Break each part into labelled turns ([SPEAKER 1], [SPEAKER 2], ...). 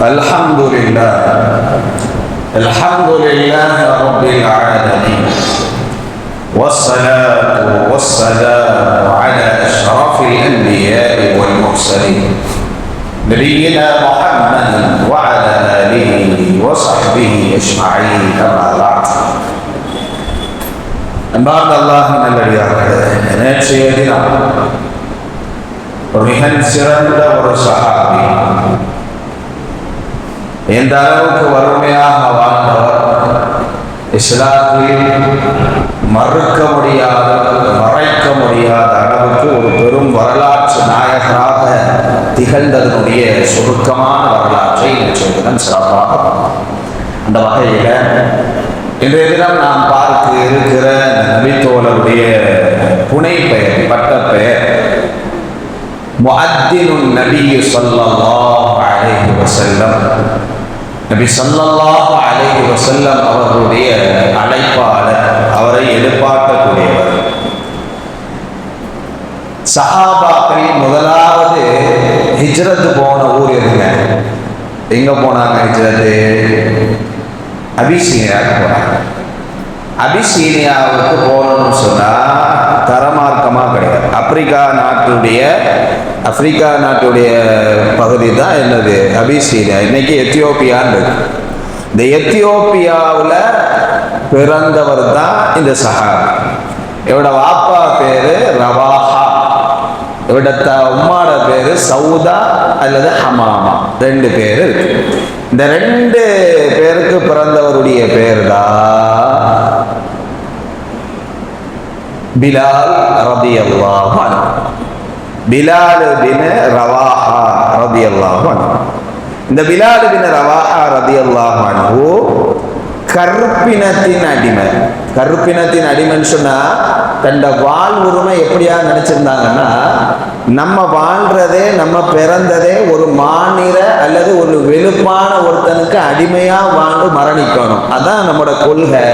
[SPEAKER 1] الحمد لله رب العالمين والصلاة والسلام على أشرف الأنبياء والمرسلين نبينا محمد وعلى آله وصحبه أجمعين أما بعد அன்பார்ந்த அல்லாஹ்வின் நல்லடியார்களே, நேற்றைய தினம் ஒரு மிக சிறந்த ஒரு சஹாபி, எந்த அளவுக்கு வறுமையாக வாழ்ந்தவர், இஸ்லாத்தில் மறுக்க முடியாத மறைக்க முடியாத அளவுக்கு ஒரு பெரும் வரலாற்று நாயகராக திகழ்ந்ததனுடைய சுருக்கமான வரலாற்றை நேற்றைய தினம் சிறப்பாக அந்த வகையில் இன்றைய தினம் நாம் பார்க்க இருக்கிற நபித்தோழருடைய புனை பெயர், பட்ட பெயர் முஅத்தினுன் நபி ஸல்லல்லாஹு அலைஹி வஸல்லம். நபி ஸல்லல்லாஹு அலைஹி வஸல்லம் அவர்களுடைய அழைப்பாளர், அவரை எழுப்பாட்டக்கூடியவர். சஹாபாக்கள் முதலாவது ஹிஜ்ரத் போன ஊர் எதுங்க? எங்க போனாங்க ஹிஜ்ரத்து? அபிசீனியாவுக்கு போனாங்க. அபிசீனியாவுக்கு போகணும்னு சொன்னால் தரமார்க்கமாக கிடையாது. ஆப்பிரிக்கா நாட்டுடைய பகுதி தான் என்னது அபிசீனியா. இன்னைக்கு எத்தியோப்பியான்னு இருக்கு. இந்த எத்தியோப்பியாவில் பிறந்தவர் தான் இந்த சஹாபி. இவரோட வாப்பா பேரு ரவாஹா, இவரோட உம்மாட பேரு சவுதா அல்லது ஹமாமா, ரெண்டு பேர் இருக்கு. இந்த ரெண்டு பேருக்கு பிறந்தவருடைய பேர் தான் பிலால் ரலியல்லாஹு அன்ஹு. பிலால் பின் ரவாஹா ரலியல்லாஹு அன்ஹு. இந்த பிலால் பின் ரவாஹா ரலியல்லாஹு அன்ஹு கற்பினத்தின் அடிமை. கற்பினத்தின் அடிமைன்னு சொன்னா தன்னோட வாழ் உரிமை எப்படியா நினைச்சிருந்தாங்கன்னா, நம்ம வாழ்றதே, நம்ம பிறந்ததே ஒரு மாநில அல்லது ஒரு வெளுப்பான ஒருத்தனுக்கு அடிமையா வாழ்ந்து மரணிக்கணும், அதான் நம்மளோட கொள்கை,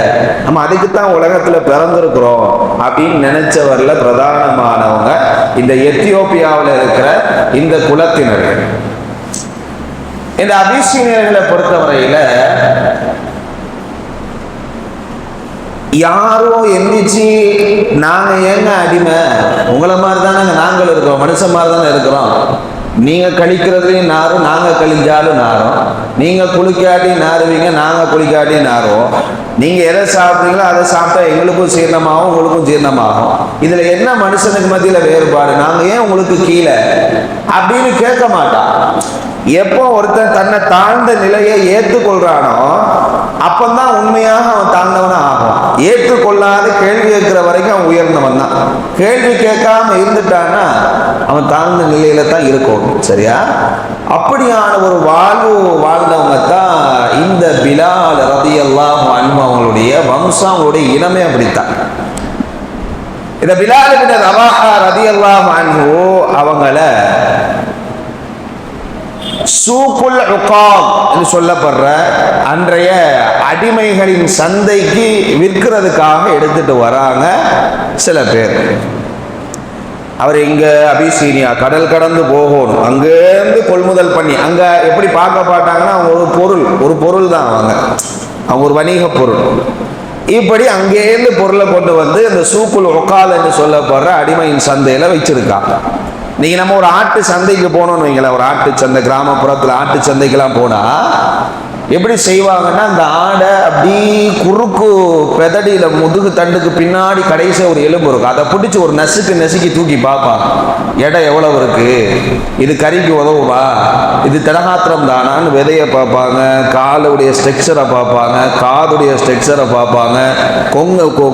[SPEAKER 1] நம்ம அதுக்குத்தான் உலகத்துல பிறந்திருக்கிறோம் அப்படின்னு நினைச்சவர்ல பிரதானமானவங்க இந்த எத்தியோப்பியாவில் இருக்கிற இந்த குலத்தினர்கள். இந்த அபிசீனியர்களை பொறுத்தவரையில யாரோ எந்திரிச்சு நாங்க ஏங்க அடிமை, உங்களை மாதிரி தானே நாங்கள் இருக்கிறோம், மனுஷன் மாதிரி தானே இருக்கிறோம், நீங்க கழிக்கிறதுலையும் நாரும் நாங்க கழிஞ்சாலும் நாரும், நீங்க குளிக்காட்டி நாருவீங்க நாங்க குளிக்காட்டி நாரும், நீங்க எதை சாப்பிட்றீங்களோ அதை சாப்பிட்டா எங்களுக்கும் ஜீரணமாகும் உங்களுக்கும் ஜீரணமாகும், இதுல என்ன மனுஷனுக்கு மத்தியில வேறுபாடு, நாங்க ஏன் உங்களுக்கு கீழே அப்படின்னு கேட்க மாட்டான். எப்போ ஒருத்தன் தன்னை தாழ்ந்த நிலையை ஏற்றுக்கொள்றானோ அப்பந்தான் உண்மையாக அவன் தாழ்ந்தவனா ஆகும். ஏற்றுக்கொள்ளாத கேள்வி கேட்கிற வரைக்கும் அவன் உயர்ந்தவன் தான். கேள்வி கேட்காம இருந்துட்டான்னா அவன் தாழ்ந்த நிலையில தான் இருக்கும். சரியா? அப்படியான ஒரு வாழ்வு வாழ்ந்தவங்க தான் இந்த பிலால் ரலியல்லாஹு அன்ஹு. அவங்களுடைய வம்சம், அவங்களுடைய இனமே அப்படித்தான். இந்த பிலால் பின் ரவாஹா ரலியல்லாஹு அன்ஹு அவங்கள சூக்குல் உகாப் என்று சொல்லப்படுற அன்றைய அடிமைகளின் சந்தைக்கு விற்கிறதுக்காக எடுத்துட்டு வராங்க சில பேர். அவர் இங்க அபிசீனியா கடல் கடந்து போகணும், அங்கேருந்து கொள்முதல் பண்ணி, அங்க எப்படி பார்க்க பார்த்தாங்கன்னா அவங்க ஒரு பொருள் தான், அவங்க ஒரு வணிக பொருள். இப்படி அங்கேருந்து பொருளை கொண்டு வந்து இந்த சூக்குல் உகால் என்று சொல்லப்படுற அடிமையின் சந்தையில வச்சிருக்காங்க. நீங்க நம்ம ஒரு ஆட்டு சந்தைக்கு போனோம்னு வைங்களேன், ஒரு ஆட்டு சந்தை, கிராமப்புறத்துல ஆட்டு சந்தைக்கெல்லாம் போனா எப்படி செய்வாங்கன்னா, அந்த ஆடை அப்படி குறுக்கு பெதடியில முதுகு தண்டுக்கு பின்னாடி கடைசியா ஒரு எலும்பு இருக்கும், அதை பிடிச்சி ஒரு நசுக்கி தூக்கி பார்ப்பாங்க. எடை எவ்வளவு இருக்கு, இது கறிக்கு உதவுமா, இது திடகாத்திரம் தானான்னு விதையை பார்ப்பாங்க, காலுடைய ஸ்ட்ரக்சரை பார்ப்பாங்க, காதுடைய ஸ்ட்ரக்சரை பார்ப்பாங்க,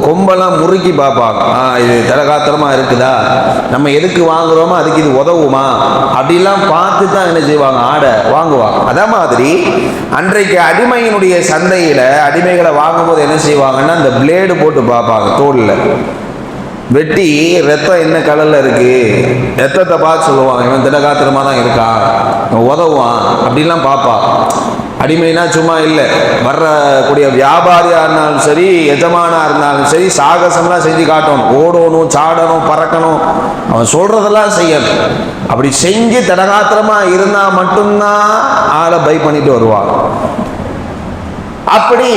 [SPEAKER 1] கொம்பெல்லாம் முறுக்கி பார்ப்பாங்க. இது திடகாத்திரமா இருக்குதா, நம்ம எதுக்கு வாங்குறோமோ அதுக்கு இது உதவுமா அப்படிலாம் பார்த்து தான் என்ன செய்வாங்க, ஆடை வாங்குவாங்க. அதே மாதிரி அன்றைக்கு அடிமையினுடைய சந்தையில அடிமைகளை வாங்கும்போது என்ன செய்வாங்கன்னா, அந்த பிளேடு போட்டு பார்ப்பாங்க, தோல்ல வெட்டி ரத்தம் என்ன கலர்ல இருக்கு, ரத்தத்தை பார்த்து சொல்லுவாங்க, இவன் திடகாத்திரமா தான் இருக்கான், உதவுவான் அப்படிலாம் பார்ப்பான். அடிமைனா சும்மா இல்லை, வர்றக்கூடிய வியாபாரியாக இருந்தாலும் சரி, எஜமானா இருந்தாலும் சரி, சாகசம்லாம் செஞ்சு காட்டணும். ஓடணும், சாடணும், பறக்கணும், அவன் சொல்றதெல்லாம் செய்யணும். அப்படி செஞ்சு தடகாத்திரமா இருந்தா மட்டும்தான் ஆளை பை பண்ணிட்டு வருவான். அப்படி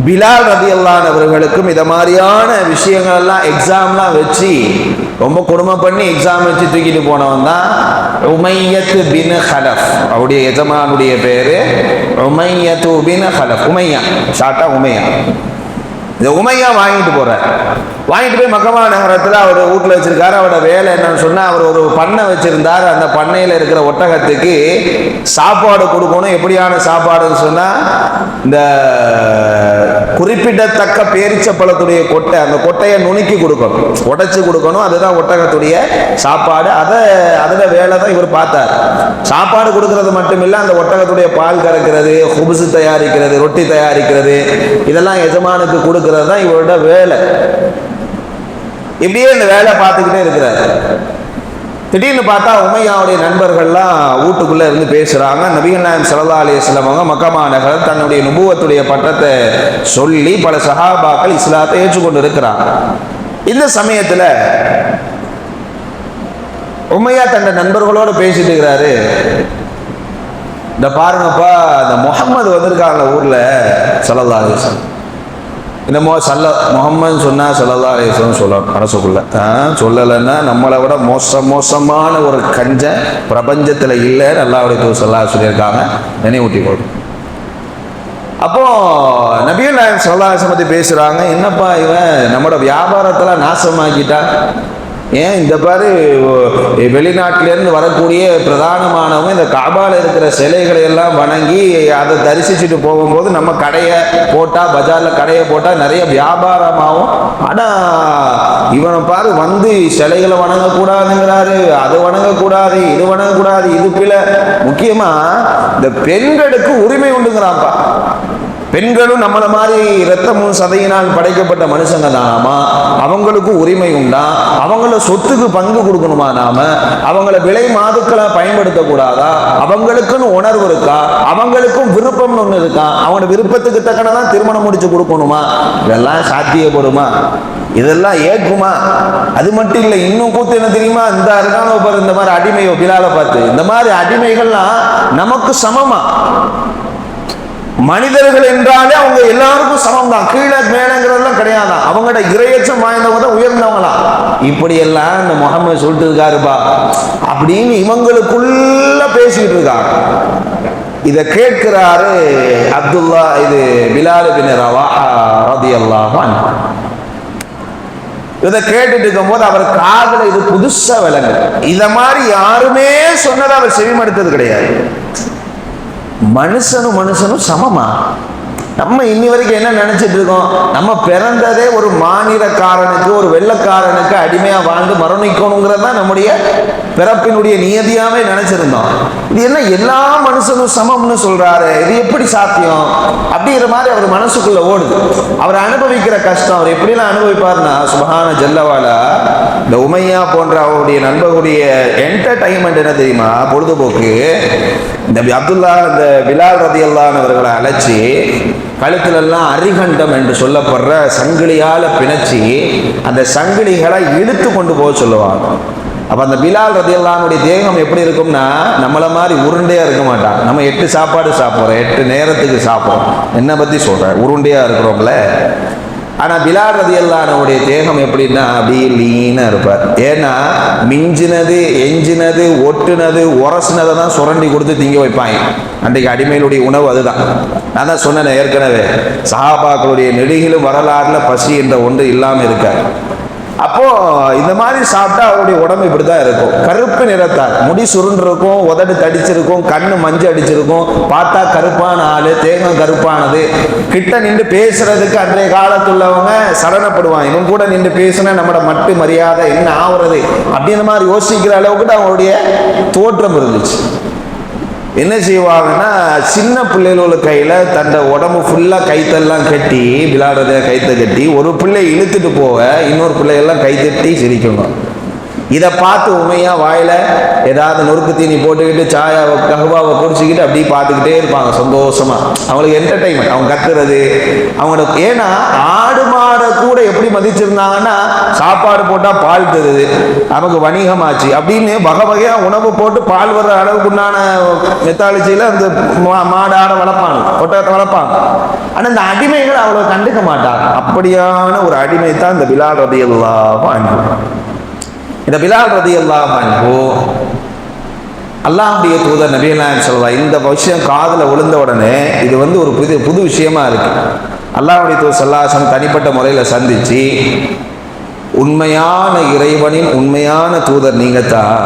[SPEAKER 1] பிலால் ரலியல்லாஹு அவர்களுக்கும் இத மாதிரியான விஷயங்கள் எல்லாம் எக்ஸாம்லாம் வச்சு ரொம்ப கொடுமை பண்ணி எக்ஸாம் வச்சு தூக்கிட்டு போனவன் தான் உமையத் பின் ஹலஃப். அவருடைய எஜமானுடைய பேரு உமையத் பின் ஹலஃப். உமையா, ஷார்ட்டா உமையா. இந்த உமையா வாங்கிட்டு போறார். வாங்கிட்டு போய் மக்கமா நகரத்தில் அவர் வீட்டில் வச்சிருக்காரு. அவரோட வேலை என்னன்னு சொன்னால், அவர் ஒரு பண்ணை வச்சிருந்தார். அந்த பண்ணையில் இருக்கிற ஒட்டகத்துக்கு சாப்பாடு கொடுக்கணும். எப்படியான சாப்பாடுன்னு சொன்னால், இந்த குறிப்பிடத்தக்க பேரிச்சப்பழத்துடைய கொட்டை, அந்த கொட்டையை நுணுக்கி கொடுக்கணும், உடைச்சு கொடுக்கணும். அதுதான் ஒட்டகத்துடைய சாப்பாடு. அதில் வேலை தான் இவர் பார்த்தார். சாப்பாடு கொடுக்கறது மட்டும் இல்லை, அந்த ஒட்டகத்துடைய பால் கறக்கிறது, ஹுப்ஸ் தயாரிக்கிறது, ரொட்டி தயாரிக்கிறது, இதெல்லாம் எஜமானுக்கு கொடுக்கறது தான் இவரோட வேலை. இப்படியே இந்த வேலை பார்த்துக்கிட்டே இருக்கிறார். திடீர்னு பார்த்தா உமையாவுடைய நண்பர்கள்லாம் வீட்டுக்குள்ள இருந்து பேசுறாங்க. நபிகள் நாயகம் ஸல்லல்லாஹு அலைஹி வஸல்லம் அவங்க மக்கமா நகர் தன்னுடைய நுபுவத்துடைய பட்டத்தை சொல்லி பல சஹாபாக்கள் இஸ்லாத்தை ஏற்றுக்கொண்டு இருக்கிறாங்க. இந்த சமயத்துல உமையா தன் நண்பர்களோடு பேசிட்டு இருக்கிறாரு. இந்த பாருங்கப்பா, இந்த முகம்மது வந்திருக்காங்க ஊர்ல ஸல்லல்லாஹு அலைஹி வஸல்லம். இந்த முகம்மது சொன்னா ஸல்லல்லாஹு அலைஹி வஸல்லம் சொல்லணும் மனசுக்குள்ள. சொல்லலைன்னா நம்மளை விட மோசமான ஒரு கஞ்ச பிரபஞ்சத்தில் இல்லைன்னு அல்லாஹ்வுடைய தூதர் ஸல்லல்லாஹு அலைஹி சொல்லியிருக்காங்க. நினைவூட்டி போடும். அப்போ நபிகள் நாயகம் ஸல்லல்லாஹு அலைஹி வஸல்லம் பத்தி பேசுறாங்க. என்னப்பா இவன் நம்மளோட வியாபாரத்தெல்லாம் நாசமாக்கிட்டா, ஏன் இந்த பாரு வெளிநாட்டிலேருந்து வரக்கூடிய பிரதானமானவங்க இந்த காபால இருக்கிற சிலைகளை எல்லாம் வணங்கி அதை தரிசிச்சுட்டு போகும்போது நம்ம கடையை போட்டால், பஜாரில் கடையை போட்டால் நிறைய வியாபாரமாகும். ஆனால் இவனை பாரு வந்து சிலைகளை வணங்கக்கூடாதுங்கிறாரு, அது வணங்கக்கூடாது, இது வணங்கக்கூடாது, இது பிள்ளை. முக்கியமாக இந்த பெண்களுக்கு உரிமை உண்டுங்கிறான்ப்பா. பெண்களும் நம்மளை மாதிரி இரத்தமும் சதையினால் படைக்கப்பட்ட மனுஷங்க தானாமா, அவங்களுக்கு உரிமை உண்டா, அவங்கள சொத்துக்கு பங்கு கொடுக்கணுமா, நாம அவங்கள விலை மாதுக்களை பயன்படுத்தக்கூடாதா, அவங்களுக்குன்னு உணர்வு இருக்கா, அவங்களுக்கும் விருப்பம்னு ஒன்று இருக்கா, அவங்களோட விருப்பத்துக்கு தக்கனதான் திருமணம் முடிச்சு கொடுக்கணுமா, இதெல்லாம் சாத்தியப்படுமா, இதெல்லாம் ஏற்குமா? அது மட்டும் இல்லை, இன்னும் கூத்து என்ன தெரியுமா, இந்த இருக்கான இந்த மாதிரி அடிமையோ பிலால பார்த்து, இந்த மாதிரி அடிமைகள்லாம் நமக்கு சமமா. மனிதர்கள் என்றாலே அவங்க எல்லாருக்கும் சமம் தான், கீழே மேலங்கிறதெல்லாம் கிடையாதான், அவங்களோட இரையச்சம் வாய்ந்தவங்க தான் உயர்ந்தவங்களா. இப்படி எல்லாம் இந்த முகமது சொல்லிட்டு இருக்காருப்பா அப்படின்னு இவங்களுக்குள்ள பேசிட்டு இருக்காங்க. இதை கேட்கிறாரு அப்துல்லா, இது பிலால் பின் ரவாஹா ரலியல்லாஹு அன்ஹு. இதை கேட்டுட்டு இருக்கும் போது அவர் காதுல இது புதுசா விளங்கு. இத மாதிரி யாருமே சொன்னதை அவர் செவிமடுத்தது கிடையாது. மனுஷனும் சமமா? நம்ம இன்னி வரைக்கும் என்ன நினைச்சிட்டு இருக்கோம், நம்ம பிறந்ததே ஒரு மாநிலக்காரனுக்கு, ஒரு வெள்ளக்காரனுக்கு அடிமையா வாழ்ந்து மரணிக்கணுங்கிறது தான் நம்முடைய பிறப்பினுடைய நியதியாவே நினைச்சிருந்தோம். இது என்ன எல்லா மனுஷனும் சமம்னு சொல்றாரு, இது எப்படி சாத்தியம் அப்படிங்கிற மாதிரி அவர் மனசுக்குள்ள ஓடுது. அவர் அனுபவிக்கிற கஷ்டம் அவர் எப்படிலாம் அனுபவிப்பார்னா, சுபஹான ஜல்லவாலா, இந்த உமையா போன்ற அவருடைய நண்பர்களுடைய என்டர்டைன்மெண்ட் என்ன தெரியுமா, பொழுதுபோக்கு. இந்த அப்துல்லா, இந்த பிலால் ரலியல்லாஹு அவர்களை அழைச்சி கழுத்துல எல்லாம் அரிகண்டம் என்று சொல்லப்படுற சங்கிலியால பிணைச்சி அந்த சங்கிலிகளை இழுத்து கொண்டு போக சொல்லுவாங்க. அப்ப அந்த பிலால் ரலியல்லாஹுடைய தேகம் எப்படி இருக்கும்னா, நம்மள மாதிரி உருண்டையா இருக்க மாட்டான். நம்ம 8 சாப்பாடு சாப்பிட்றோம், 8 நேரத்துக்கு சாப்பிட்றோம், என்ன பத்தி சொல்றேன், உருண்டையா இருக்கிறோம்ல. ஆனா பிலால் ரலியல்லாஹுடைய தேகம் எப்படின்னா அப்படியே லீனா இருப்பார். ஏன்னா மிஞ்சினது, எஞ்சினது, ஒட்டுனது, உரசினதை தான் சுரண்டி கொடுத்து திங்க வைப்பாங்க. அன்றைக்கு அடிமையிலுடைய உணவு அதுதான். நான் தான் சொன்னேன் ஏற்கனவே, சஹாபாக்களுடைய நெடுகிலும் வரலாறுல பசி என்ற ஒன்று இல்லாம இருக்காரு. அப்போ இந்த மாதிரி சாப்பிட்டா அவருடைய உடம்பு இப்படிதான் இருக்கும். கருப்பு நிறத்தார், முடி சுருண்டிருக்கும், உதடு தடிச்சிருக்கும், கண்ணு மஞ்சள் அடிச்சிருக்கும், பார்த்தா கருப்பான ஆளு, தேகம் கருப்பானது. கிட்ட நின்று பேசுறதுக்கு அன்றைய காலத்துள்ளவங்க சலனப்படுவாங்க. இவங்க கூட நின்று பேசுனா நம்மளோட மட்டு மரியாதை என்ன ஆகுறது அப்படின்ற மாதிரி யோசிக்கிற அளவுக்கு அவங்களுடைய தோற்றம் இருந்துச்சு. என்ன செய்வாங்கன்னா, சின்ன பிள்ளைகளோட கையில தன்னை உடம்பு ஃபுல்லா கைத்தெல்லாம் கட்டி, விளையாடுறத கைத்தை கட்டி, ஒரு பிள்ளை இழுத்துட்டு போக இன்னொரு பிள்ளைகள்லாம் கைத்தட்டி சிரிக்கணும். இதை பார்த்து உமையா வாயில ஏதாவது நொறுக்கு தீனி போட்டுக்கிட்டு சாயாவை கஹ்வாவை குடிச்சிக்கிட்டு அப்படியே பார்த்துக்கிட்டே இருப்பாங்க சந்தோஷமா. அவங்களுக்கு என்டர்டைன்மெண்ட், அவங்க கத்துறது அவங்களோட. ஏன்னா ஆடு மாடை கூட எப்படி மதிச்சிருந்தாங்கன்னா, சாப்பாடு போட்டா பால் தருது, நமக்கு வணிகமாச்சு அப்படின்னு வகை வகையா உணவு போட்டு பால் வர்ற அளவுக்கு உண்டான மெத்தாலஜியில அந்த மாடு ஆடை வளர்ப்பாங்க, ஒட்டகத்தை வளர்ப்பாங்க. ஆனா இந்த அடிமைகள் அவ்வளவு கண்டுக்க மாட்டாங்க. அப்படியான ஒரு அடிமை தான் இந்த பிலால் ரலியல்லாஹு அன்ஹு. இந்த பிலால் ரலியல்லாஹு அன்ஹு அல்லாஹ்வுடைய தூதர் நபிகள் நாயகம் ஸல்லல்லாஹு இந்த விஷயம் காதுல விழுந்த உடனே இது ஒரு புது விஷயமா இருக்கு. அல்லாஹ்வுடைய தூதர் ஸல்லல்லாஹு அலைஹி வஸல்லம் தனிப்பட்ட முறையில் சந்திச்சு, உண்மையான இறைவனின் உண்மையான தூதர் நீங்க தான்,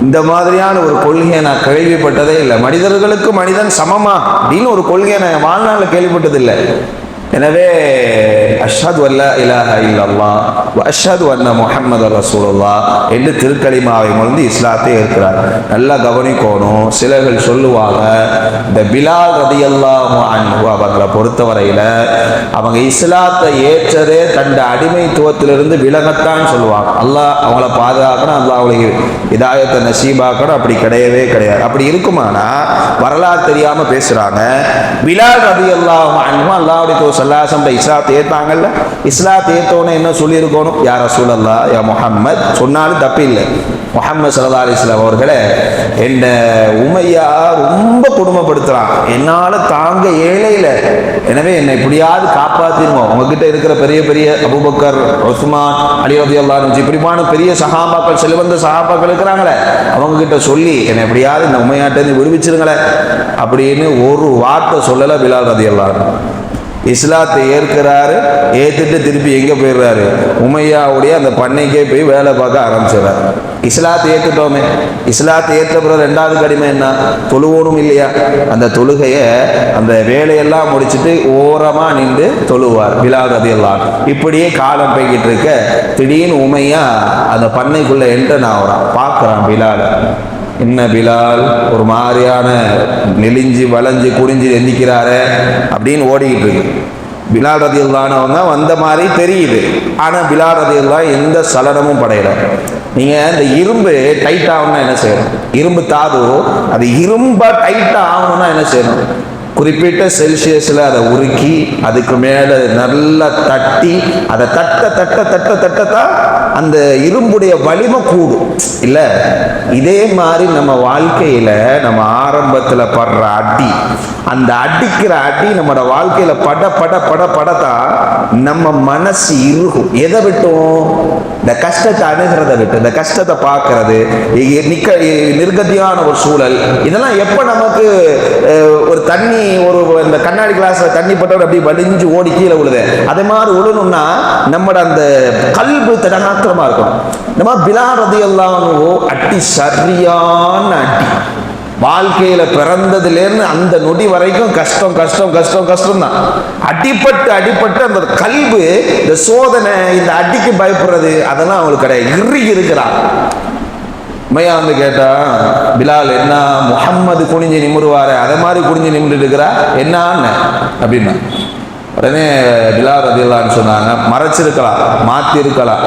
[SPEAKER 1] இந்த மாதிரியான ஒரு கொள்கையை நான் கேள்விப்பட்டதே இல்லை, மனிதர்களுக்கு மனிதன் சமமா அப்படின்னு ஒரு கொள்கையை நான் வாழ்நாளில் கேள்விப்பட்டது இல்லை. எனவே அஷ்ஹது அல்லா இலாஹ இல்லல்லாஹ் வ அஷ்ஹது அன்ன முஹம்மது ரசூலுல்லாஹ் என்று திருக்கலிமாவை மொழிந்து இஸ்லாத்தை ஏற்கிறார். நல்லா கவனிக்கணும். சிலர்கள் சொல்லுவாங்க, இந்த பிலால் ரலியல்லாஹு அன்ஹு அவங்களை பொறுத்தவரையில அவங்க இஸ்லாத்தை ஏற்றதே தண்ட அடிமைத்துவத்திலிருந்து விலகத்தான் சொல்லுவாங்க. அல்லாஹ் அவங்கள பாதுகாக்கணும், அல்லாஹ் அவங்களுக்கு இதாயத்தை நசீபாக்கணும். அப்படி கிடையவே கிடையாது. அப்படி இருக்குமானா வரலாறு தெரியாம பேசுறாங்க. பிலால் ரலியல்லாஹு அன்ஹு அல்லாஹ்வுடைய ஸல்லல்லாஹு இஸ்லாத்தை ஏற்றாங்கல்ல, இஸ்லாத்தை ஏற்றோன்னு என்ன சொல்லியிருக்கணும்? யா ரசூலல்லாஹ், யா முஹம்மத் சொன்னாலும் தப்பு இல்லை. முஹம்மது ஸல்லல்லாஹு அலைஹி வஸல்லம் அவர்களே, என்ன உமையா ரொம்ப கொடுமைப்படுத்துறான், என்னால தாங்க ஏழையில, எனவே என்னை எப்படியாவது காப்பாத்திருங்க. உங்ககிட்ட இருக்கிற பெரிய பெரிய அபூபக்கர், உஸ்மான், அலி ரலியல்லாஹு அன்ஹு இப்படிமான பெரிய சஹாபாக்கள், செல்வந்த சஹாபாக்கள் இருக்கிறாங்களே, அவங்க கிட்ட சொல்லி என்னை எப்படியாவது இந்த உமையாட்டை விடுவிச்சிருங்களேன் அப்படின்னு ஒரு வார்த்தை சொல்லல பிலால் ரலியல்லாஹு அன்ஹு. இஸ்லாத்தை ஏற்கிறாரு, ஏத்துட்டு திருப்பி எங்க போயிடுறாரு? உமையாவுடைய அந்த பண்ணைக்கே போய் வேலை பார்க்க ஆரம்பிச்சிடறாரு. இஸ்லாத்தை ஏத்துட்டோமே, இஸ்லாத்தை ஏற்ற பிறகு ரெண்டாவது கடிமை என்ன? தொழுவோனும் இல்லையா? அந்த தொழுகைய அந்த வேலையெல்லாம் முடிச்சுட்டு ஓரமா நின்று தொழுவார் பிலால் ரலியல்லாஹு அன்ஹு. இப்படியே காலம் போய்கிட்டு இருக்க திடீர்னு உமையா அந்த பண்ணைக்குள்ள என்டர் ஆகுறான். பார்க்கறான் பிலால். என்ன பிலால் ஒரு மாதிரியான நெலிஞ்சு வளைஞ்சு குடிஞ்சு எந்திக்கிறாரு அப்படின்னு ஓடிக்கிட்டு இருக்கு. பிலால் ரலியல்லாஹு அன்ஹு வந்த மாதிரி தெரியுது. ஆனா பிலால் ரலியல்லாஹு எந்த சலனமும் படையல. நீங்க இந்த இரும்பு டைட் ஆகணும்னா என்ன செய்யணும்? இரும்பு தாது அது இரும்பா டைட்டா ஆகணும்னா என்ன செய்யணும்? குறிப்பிட்ட செல்சியஸில் அதை உருக்கி அதுக்கு மேலே நல்லா தட்டி அதை தட்டத்தான் அந்த இரும்புடைய வலிமை கூடும் இல்லை? இதே மாதிரி நம்ம வாழ்க்கையில் நம்ம ஆரம்பத்தில் படுற அடி, அந்த அடிக்கிற அடி நம்மளோட வாழ்க்கையில் படத்தான் நம்ம மனசு இறுகும். எதை விட்டும்? இந்த கஷ்டத்தை அணுகிறத விட்டு, இந்த கஷ்டத்தை பார்க்கறது, நிர்கதியான ஒரு சூழல், இதெல்லாம் எப்போ நமக்கு ஒரு தண்ணி, ஒரு இந்த கண்ணாடி கிளாஸ்ல தண்ணி பட்டவர் அப்படி வலிஞ்சு ஓடி கீழே விழுது, அதே மாதிரி விழணும்னா நம்மட அந்த கல்பு தடகாத்திரமா இருக்கணும். நம்ம பிலால் ரலியல்லாஹு அன்ஹு அடி சரியான அடி. வாழ்க்கையில பிறந்ததுலேருந்து அந்த நொடி வரைக்கும் கஷ்டம் தான். அடிப்பட்டு அந்த கல்பு, இந்த சோதனை, இந்த அடிக்கு பயப்படுறது அதெல்லாம் அவங்களுக்கு கிடையாது. இறுகி இருக்கிறான். உமையா கேட்டா, பிலால் என்ன முஹம்மது குனிஞ்சு நிமிருவாரு அதை மாதிரி குனிஞ்சு நிமிட்டு இருக்கிறா என்னான்னு அப்படின்னா, உடனே பிலால் ரலியல்லாஹு அன்ஹு சொன்னாங்க, மறைச்சிருக்கலாம், மாத்தி இருக்கலாம்.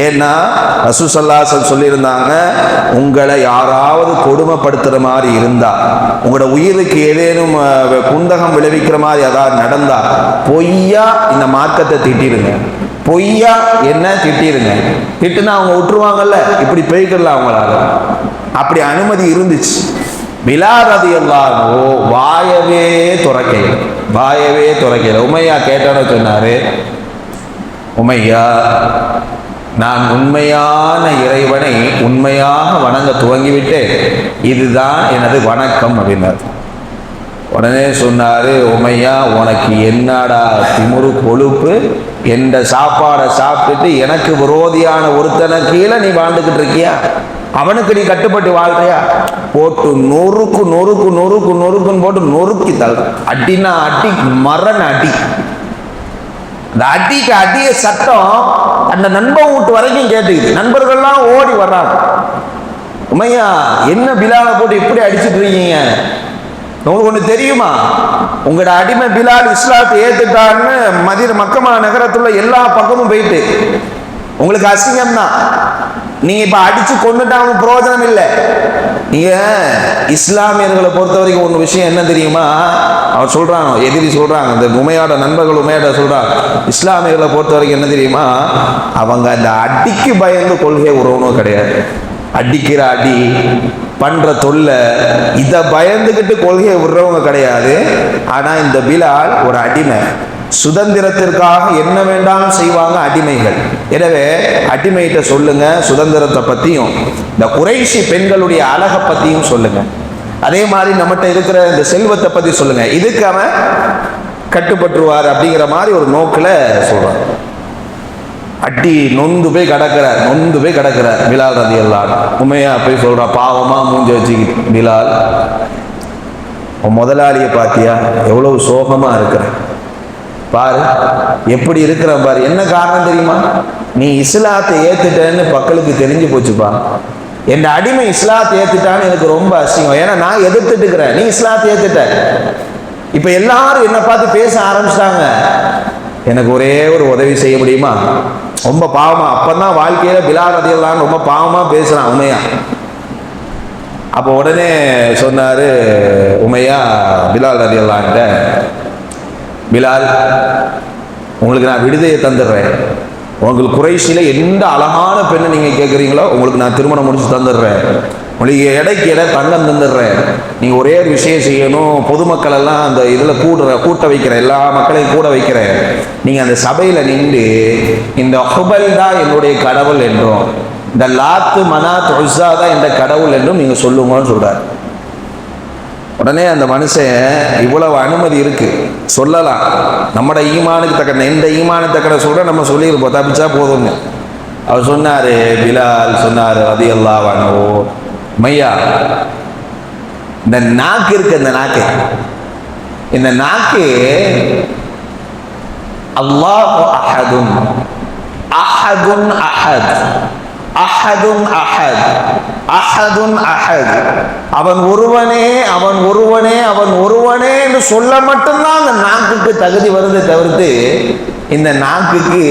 [SPEAKER 1] ஏன்னா ரசூல் ஸல்லல்லாஹு அலைஹி வஸல்லம் சொல்லியிருந்தாங்க, உங்களை யாராவது கொடுமைப்படுத்துற மாதிரி இருந்தா, உங்களோட உயிருக்கு ஏதேனும் குந்தகம் விளைவிக்கிற மாதிரி ஏதாவது நடந்தா, பொய்யா இந்த மார்க்கத்தை திட்டிருங்க, பொய்யா என்ன திட்டிருங்க. திட்டுனா அவங்க விட்டுருவாங்கல்ல, இப்படி போய்க்கலாம் அவங்களால. அப்படி அனுமதி இருந்துச்சு. பிலால் ரலியல்லாஹு அன்ஹு வாயவே துறக்கல. உமையா கேட்டான்னு சொன்னாரு, உமையா, நான் உண்மையான இறைவனை உண்மையாக வணங்க துவங்கிவிட்டேன், இதுதான் எனது வணக்கம் அப்படின்னாரு. உடனே சொன்னாரு, உமையா உனக்கு என்னடா திமுரு கொழுப்பு, என்ற சாப்பாடை சாப்பிட்டுட்டு எனக்கு விரோதியான ஒருத்தனை கீழே நீ வாழ்ந்துக்கிட்டு இருக்கியா? அவனுக்கு நீ கட்டுப்பட்டு வாழ்றியா? போட்டு நொறுக்குன்னு போட்டு நொறுக்கி தள்ள. அடினா அடி, மரண அடி. அந்த அடிக்கு அடிய சட்டம் அந்த நண்பன் வீட்டு வரைக்கும் கேட்டுக்குது. நண்பர்கள்லாம் ஓடி வர்றாங்க. உமையா என்ன பிலாலை போட்டு இப்படி அடிச்சுட்டு இருக்கீங்க? உங்களுக்கு ஒண்ணு தெரியுமா? உங்களோட அடிமை பிலால் இஸ்லாத்தை ஏத்துட்டான்னு மக்கமா நகரத்துல எல்லா பக்கமும் போயிட்டு உங்களுக்கு அசிங்கம் தான். நீங்க இப்ப அடிச்சு கொண்டுட்டாங்க பிரயோஜனம் இல்லை. நீங்க இஸ்லாமியர்களை பொறுத்த வரைக்கும் ஒரு விஷயம் என்ன தெரியுமா, அவர் சொல்றாங்க, எதிரி சொல்றாங்க, இந்த உமையாட நண்பர்கள் உமையாட சொல்றாங்க, இஸ்லாமியர்களை பொறுத்த வரைக்கும் என்ன தெரியுமா, அவங்க அந்த அடிக்கு பயந்து கொள்கை உறவனும் கிடையாது. அடிக்கிற அடி பண்ற தொல்லை இதை பயந்துகிட்டு கொள்கையை விடுறவங்க கிடையாது. ஆனா இந்த பிலால் ஒரு அடிமை, சுதந்திரத்திற்காக என்ன வேண்டாலும் செய்வாங்க அடிமைகள். எனவே அடிமைகிட்ட சொல்லுங்க சுதந்திரத்தை பத்தியும், இந்த குறைஷி பெண்களுடைய அழகை பத்தியும் சொல்லுங்க. அதே மாதிரி நம்மகிட்ட இருக்கிற இந்த செல்வத்தை பத்தி சொல்லுங்க. இதுக்கு அவன் கட்டுப்பட்டுருவார் அப்படிங்கிற மாதிரி ஒரு நோக்கில் சொல்றான். அடி நொந்து போய் கிடக்கிறார் பிலால் ரலியல்லாஹு அன்ஹு. உமையா போய் சொல்றா, பாவமா மூஞ்ச வச்சுக்கிட்டு, பிலால் முதலாளியை பாத்தியா எவ்வளவு சோகமா இருக்கிற பாரு, எப்படி இருக்கிற பாரு. என்ன காரணம் தெரியுமா, நீ இஸ்லாத்தை ஏத்துட்டேன்னு மக்களுக்கு தெரிஞ்சு போச்சுப்பா. என் அடிமை இஸ்லாத்தை ஏத்துட்டான்னு எனக்கு ரொம்ப அசிங்கம். ஏன்னா நான் எதிர்த்துட்டு இருக்கிறேன், நீ இஸ்லாத்தை ஏத்துட்ட. இப்ப எல்லாரும் என்ன பார்த்து பேச ஆரம்பிச்சிட்டாங்க, எனக்கு ஒரே ஒரு உதவி செய்ய முடியுமா, ரொம்ப பாவமா. அப்பதான் வாழ்க்கையில பிலால் ரலியல்லாஹு அன்ஹு ரொம்ப பாவமா பேசுறான் உமையா. அப்போ உடனே சொன்னாரு உமையா பிலால் ரலியல்லாஹு அன்ஹு, பிலால் உங்களுக்கு நான் விடுதலையை தந்துடுறேன். உங்களுக்கு குறைஷில எந்த அழகான பெண்ணை நீங்க கேட்குறீங்களோ உங்களுக்கு நான் திருமணம் முடிச்சு தந்துடுறேன். உங்களுக்கு எடைக்கு எடை தங்கம் தந்துடுறேன். நீங்க ஒரே ஒரு விஷயம் செய்யணும், பொதுமக்கள் எல்லாம் அந்த இதுல கூட்ட வைக்கிறேன், எல்லா மக்களையும் கூட வைக்கிறேன். நீங்க அந்த சபையில நின்று இந்த ஹுபல் தான் என்னுடைய கடவுள் என்றும், இந்த லாத்து மனாத் உஸ்ஸா தான் என்ற கடவுள் என்றும் நீங்க சொல்லுங்கன்னு சொல்றாரு. உடனே அந்த மனுஷன் இவ்வளவு அனுமதி இருக்கு சொல்லலாம், நம்மட ஈமானுக்கு தக்கன, எந்த ஈமானுக்கு தக்கன சொல்ற நம்ம சொல்லியிருப்போம், தப்பிச்சா போதும்னு அவர் சொன்னாரு. பிலால் சொன்னாரு ரலியல்லாஹு அன்ஹு, மையா இந்த நாக்கு இருக்கு, இந்த நாக்கு அல்லாஹு அஹதுன் அஹதுன் அஹத் அஹதுன் அஹத் அஹதுன் அஹத், அவன் ஒருவனே அவன் ஒருவனே அவன் ஒருவனே என்று சொல்ல மட்டும்தான் அந்த நாக்குக்கு தகுதி வருது தவிர்த்து இந்த நாக்குக்கு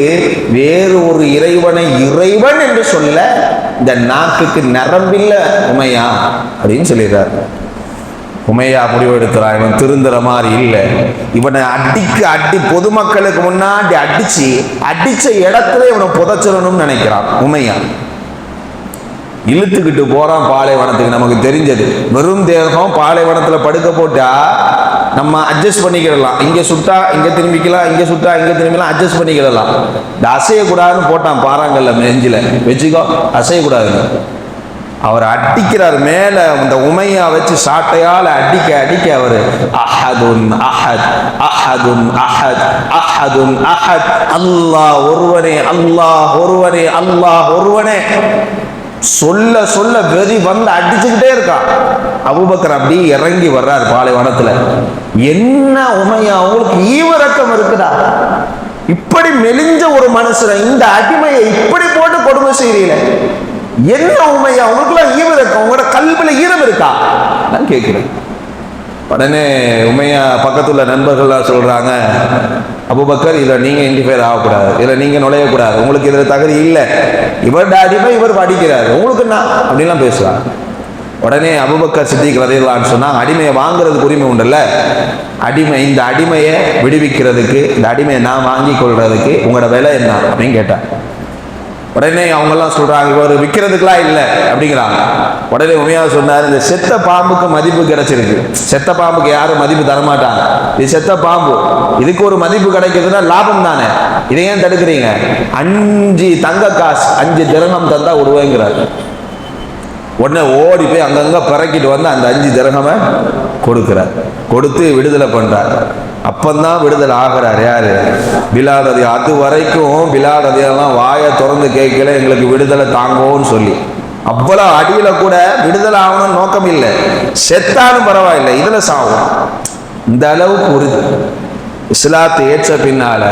[SPEAKER 1] வேறு ஒரு இறைவனை இறைவன் என்று சொல்ல இந்த நாக்குக்கு நரம்பில்லை உமையா அப்படின்னு சொல்லிடுறாரு. உமையா முடிவெடுக்கிறான், இவன் திருந்துற மாதிரி இல்லை, இவனை அடி பொதுமக்களுக்கு முன்னாடி அடிச்ச இடத்துல இவனை புதைச்சிடணும்னு நினைக்கிறான் உமையா. இழுத்துக்கிட்டு போறான் பாலைவனத்துக்கு. நமக்கு தெரிஞ்சது வெறும் தேகம் பாலைவனத்துல படுக்க போட்டா நம்ம அட்ஜஸ்ட் பண்ணிக்கிடலாம், இங்க சுட்டா இங்க திரும்பிக்கலாம், இங்க சுட்டா இங்க திரும்பிக்கலாம், அட்ஜஸ்ட் பண்ணிக்கிடலாம். இந்த அசையக்கூடாதுன்னு போட்டான் பாறாங்கல்ல நெஞ்சில வச்சுக்கோ, அசையக்கூடாதுன்னு. அவர் அடிக்கிறார் மேல, அந்த உமையா வச்சு சாட்டையால் அடிக்க அவரு அஹதுன் அஹத் அஹதுன் அஹத் அஹதுன் அஹத், அல்லாஹ் ஒருவனே அல்லாஹ் ஒருவனே அல்லாஹ் ஒருவனே சொல்ல சொல்ல வெறி வந்து அடிச்சுக்கிட்டே இருக்கான். அபூபக்கர் அப்படி இறங்கி வர்றார் பாலைவனத்துல. என்ன உமையா உங்களுக்கு ஈவிரக்கம் இருக்குதா, இப்படி மெலிஞ்ச ஒரு மனுஷனை இந்த அடிமையை இப்படி போட்டு கொடுமை செய்யறீங்களே, என்ன உமையா உங்களுக்குலாம் ஈவிரக்கம், உங்களோட கல்வில ஈரம் இருக்கா நான் கேட்கிறேன். உடனே உமையா பக்கத்துல நண்பர்கள்லாம் சொல்றாங்க, அபூபக்கர் இதுல நீங்க இன்டிஃபயர் ஆகக்கூடாது, இதுல நீங்க நுழையக்கூடாது, உங்களுக்கு இதுல தகுதி இல்லை, இவருடைய அடிமை இவர் படிக்கிறாரு, உங்களுக்கு என்ன அப்படின்லாம் பேசுறாங்க. உடனே அபூபக்கர் சித்திக் ரலியல்லாஹு அன்ஹு சொன்னாங்க, அடிமையை வாங்குறதுக்கு உரிமை உண்டுல்ல, இந்த அடிமையை விடுவிக்கிறதுக்கு, இந்த அடிமையை நான் வாங்கி கொள்றதுக்கு உங்களோட விலை என்ன அப்படின்னு கேட்டாங்க. உடனே அவங்கெல்லாம் சொல்றாங்க, இவர் விற்கிறதுக்கெல்லாம் இல்லை அப்படிங்கிறாங்க. உடனே உமையா சொன்னார், இந்த செத்த பாம்புக்கு மதிப்பு கிடைச்சிருக்கு, செத்த பாம்புக்கு யாரும் மதிப்பு தரமாட்டாங்க, இது செத்த பாம்பு, இதுக்கு ஒரு மதிப்பு கிடைக்கிறதுனா லாபம் தானே, இதை ஏன் தடுக்கிறீங்க, 5 தங்க காசு 5 திரகம் தந்தா விடுவேங்கிறார். உடனே ஓடி போய் அங்கங்க பறக்கிட்டு வந்து அந்த 5 திரகமை கொடுக்கிறார், கொடுத்து விடுதலை பண்றார். அப்பந்தான் விடுதலை ஆகிறார் யாரு, பிலால் ரதி. அது வரைக்கும் பிலால் ரதியெல்லாம் வாயை திறந்து கேட்கல எங்களுக்கு விடுதலை தாங்கோன்னு சொல்லி. அவ்வளவு அடியில கூட விடுதலை ஆகணும்னு நோக்கம் இல்லை, செத்தாலும் பரவாயில்லை இதுல சாகும், இந்த அளவுக்கு உறுதி. இஸ்லாத்தை ஏற்ற பின்னால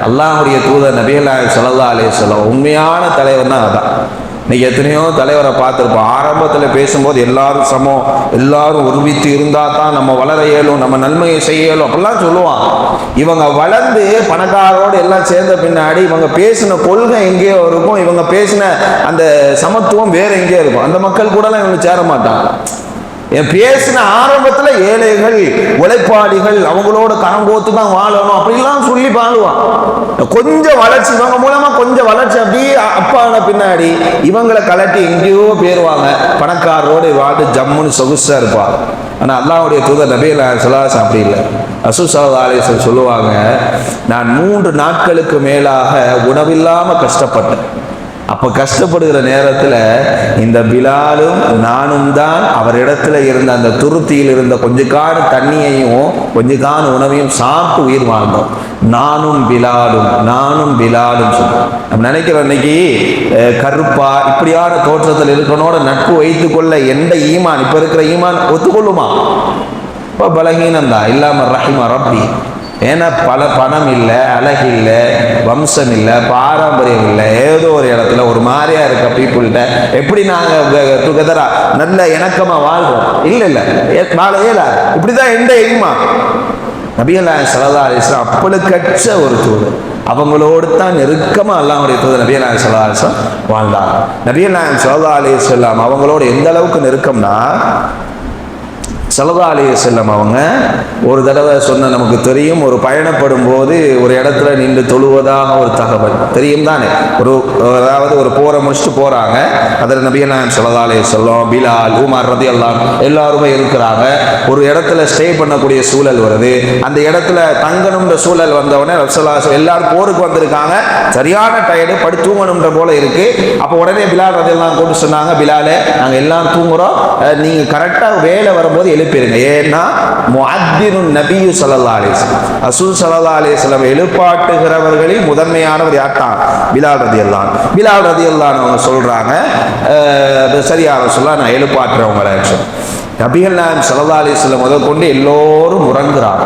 [SPEAKER 1] அல்லாஹ்வுடைய தூதர் நபிகள் நாயகம் ஸல்லல்லாஹு அலைஹி வஸல்லம் உண்மையான தலைவர்னா அதான். இன்னைக்கு எத்தனையோ தலைவரை பார்த்துருப்போம். ஆரம்பத்தில் பேசும்போது எல்லாரும் சமம், எல்லாரும் ஒருமித்து இருந்தால் தான் நம்ம வளர இயலும், நம்ம நன்மையை செய்ய இயலும் அப்படிலாம் சொல்லுவான். இவங்க வளர்ந்து பணக்காரோடு எல்லாம் சேர்ந்த பின்னாடி இவங்க பேசின கொள்கை எங்கேயோ இருக்கும், இவங்க பேசின அந்த சமத்துவம் வேற எங்கேயோ இருக்கும். அந்த மக்கள் கூடலாம் இவங்க சேர மாட்டாங்க. பேசின ஆரம்பத்துல ஏழைகள் உழைப்பாளிகள் அவங்களோட கரங்கோத்து தான் வாழணும் அப்படிலாம் சொல்லி வாழுவான். கொஞ்சம் வளர்ச்சி இவங்க மூலமா கொஞ்சம் வளர்ச்சி அப்படியே அப்பான பின்னாடி இவங்களை கலட்டி எங்கேயோ பேருவாங்க, பணக்காரரோட வாழ்ந்து ஜம்முன்னு சொகுசா இருப்பாங்க. ஆனா அல்லாஹ்வுடைய தூதர் நபி ஸல்லல்லாஹு அப்படி இல்லை. ரசூல் ஸல்லல்லாஹு அலைஹி வஸல்லம் சொல்லுவாங்க, நான் 3 நாட்களுக்கு மேலாக உணவில்லாம கஷ்டப்பட்டேன். அப்போ கஷ்டப்படுகிற நேரத்தில் இந்த பிலாலும் நானும் தான் அவரிடத்துல இருந்த அந்த துருத்தியில் இருந்த கொஞ்சக்காடு தண்ணியையும் கொஞ்சக்கான உணவையும் சாப்பிட்டு உயிர் வாழ்ந்தோம். நானும் பிலாலும் சொல்லுவோம். நம்ம நினைக்கிறோம் இன்னைக்கு கருப்பா இப்படியான தோற்றத்தில் இருக்கனோட நட்பு வைத்து கொள்ள எந்த ஈமான் இப்போ இருக்கிற ஈமான் ஒத்துக்கொள்ளுமா? இப்போ பலகீனம் தான். இல்லாம ரஹிமா ரப்பி. ஏன்னா பணம் இல்லை, அழகு இல்லை, வம்சம் இல்லை, பாரம்பரியம் இல்லை, ஏதோ ஒரு இடத்துல ஒரு மாதிரியா இருக்க பீப்புள்கிட்ட எப்படி நாங்கள் டுகெதரா நல்ல இணக்கமா வாழ்றோம்? இல்லை வாழ இயலாது. இப்படிதான் எந்த எய்மா நபிகள் நாயகம் ஸல்லல்லாஹு அலைஹி வஸல்லம் அப்பழுக்கற்ற ஒரு தூதர். அவங்களோடு தான் நெருக்கமாக அல்லாஹ்வுடைய தூதர் நபிகள் நாயகம் ஸல்லல்லாஹு அலைஹி வஸல்லம் வாழ்ந்தாங்க. நபிகள் நாயகம் ஸல்லல்லாஹு அலைஹி வஸல்லம் அவங்களோட எந்த அளவுக்கு நெருக்கம்னா, ஸல்லல்லாஹு அலைஹி வஸல்லம் அவங்க ஒரு தடவை சொன்ன நமக்கு தெரியும், ஒரு பயணப்படும் போது ஒரு இடத்துல நின்று தொழுவதாக ஒரு தகவல் தெரியும் தானே. அதாவது ஒரு போரை முடிச்சுட்டு போறாங்க. அதில் நபிகள் நாயகம் ஸல்லல்லாஹு அலைஹி வஸல்லம், பிலால், உமர் ரலியல்லாஹு அன்ஹு எல்லாருமே இருக்கிறாங்க. ஒரு இடத்துல ஸ்டே பண்ணக்கூடிய சூழல் வருது. அந்த இடத்துல தங்கணும்ன்ற சூழல் வந்தவுடனே ரசூலுல்லாஹி எல்லாரும் போருக்கு வந்திருக்காங்க, சரியான டயர்டு, படுத்து தூங்கணும்ன்ற போல இருக்கு. அப்போ உடனே பிலால் ரலியல்லாஹு அன்ஹு கூப்பிட்டு சொன்னாங்க, பிலாலே நாங்கள் எல்லாம் தூங்குறோம், நீங்க கரெக்டாக வேலை வரும்போது எழுப்பிடுங்க. ஏன்னா முஅத்தினுன் நபி ஸல்லல்லாஹு அலைஹி வஸல்லம், ரசூல் ஸல்லல்லாஹு அலைஹி வஸல்லம் எழுப்பாட்டுகிறவர்களில் முதன்மையானவர் யார்தான்? பிலால் ரலியல்லாஹு அன்ஹு. பிலால் ரலியல்லாஹு அன்ஹு அவங்க சொல்றாங்க, சரியா ரசூலுல்லாஹ் நான் எழுப்பாட்டுறவங்கள. நபிகள் நாயகம் ஸல்லல்லாஹு அலைஹி வஸல்லம் முதல் கொண்டு எல்லோரும் உறங்குறாங்க.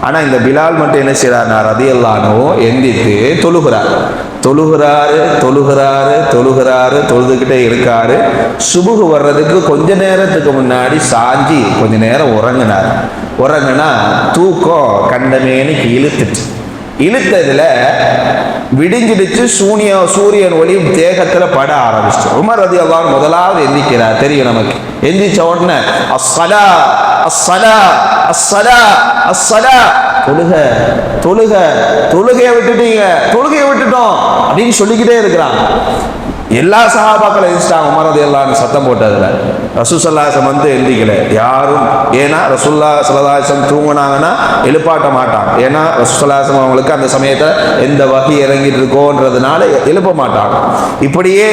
[SPEAKER 1] ஆனா இந்த பிலால் மட்டும் என்ன செய்யறாரு? ரலியல்லாஹு அன்ஹு எந்திரித்து தொழுதுகிட்டே இருக்காரு. சுபுகு வர்றதுக்கு கொஞ்ச நேரத்துக்கு முன்னாடி சாஞ்சி கொஞ்ச நேரம் உறங்குனா தூக்கம் கண்டமேனுக்கு இழுத்ததுல விடிஞ்சிடுச்சு. சூரியன் ஒளி தேகத்துல பட ஆரம்பிச்சு. உமர் ரலியல்லாஹு அன்ஹு முதலாவது எந்திரிக்கிறார். தெரியும் நமக்கு. எந்திரிச்ச உடனே அஸ்ஸலா அஸ்ஸலா அஸ்ஸலா அஸ்ஸலா, தொழுகையை விட்டுட்டோம் அப்படின்னு சொல்லிக்கிட்டே இருக்கிறான். எல்லா சஹாபாக்களும் எழுதிட்டாங்க. உமர் ரலியல்லாஹு அன்ஹு சத்தம் போட்டதுல ரசூல் ஸல்லல்லாஹு அலைஹி வஸல்லம் எந்திக்கல யாரும். ஏன்னா ரசூலுல்லாஹி ஸல்லல்லாஹு அலைஹி வஸல்லம் தூங்குனாங்கன்னா எழுப்பாட்ட மாட்டாங்க. ஏன்னா ரசூல் ஸல்லல்லாஹு அலைஹி வஸல்லம் அவங்களுக்கு அந்த சமயத்தில் எந்த வகை இறங்கிட்டு இருக்கோன்றதுனால எழுப்ப மாட்டாங்க. இப்படியே